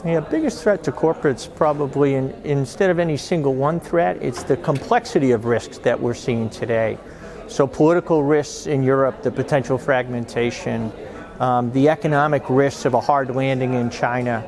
Yeah, biggest threat to corporates probably, instead of any single one threat, it's the complexity of risks that we're seeing today. So political risks in Europe, the potential fragmentation, the economic risks of a hard landing in China,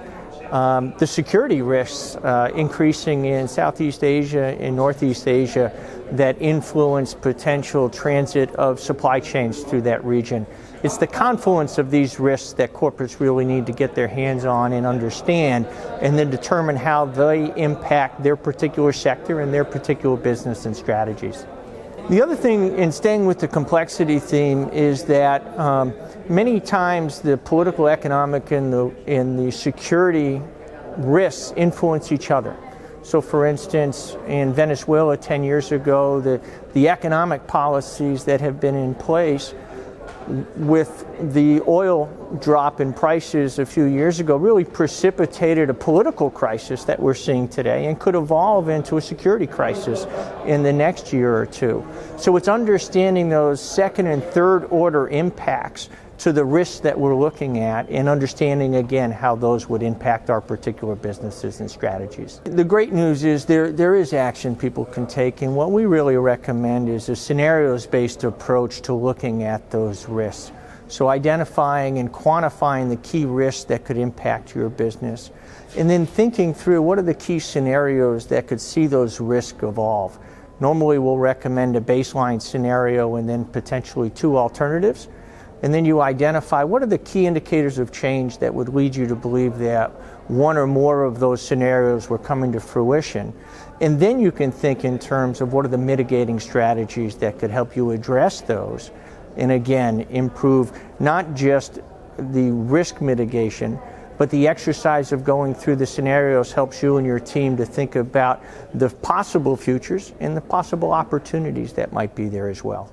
the security risks increasing in Southeast Asia and Northeast Asia that influence potential transit of supply chains through that region. It's the confluence of these risks that corporates really need to get their hands on and understand, and then determine how they impact their particular sector and their particular business and strategies. The other thing, in staying with the complexity theme, is that many times the political, economic, and the security risks influence each other. So for instance, in Venezuela 10 years ago, the economic policies that have been in place with the oil drop in prices a few years ago really precipitated a political crisis that we're seeing today and could evolve into a security crisis in the next year or two. So it's understanding those second and third order impacts to the risks that we're looking at, and understanding again how those would impact our particular businesses and strategies. The great news is there is action people can take, and what we really recommend is a scenarios-based approach to looking at those risks. So identifying and quantifying the key risks that could impact your business, and then thinking through what are the key scenarios that could see those risks evolve. Normally we'll recommend a baseline scenario and then potentially two alternatives. And then you identify what are the key indicators of change that would lead you to believe that one or more of those scenarios were coming to fruition. And then you can think in terms of what are the mitigating strategies that could help you address those. And again, improve not just the risk mitigation, but the exercise of going through the scenarios helps you and your team to think about the possible futures and the possible opportunities that might be there as well.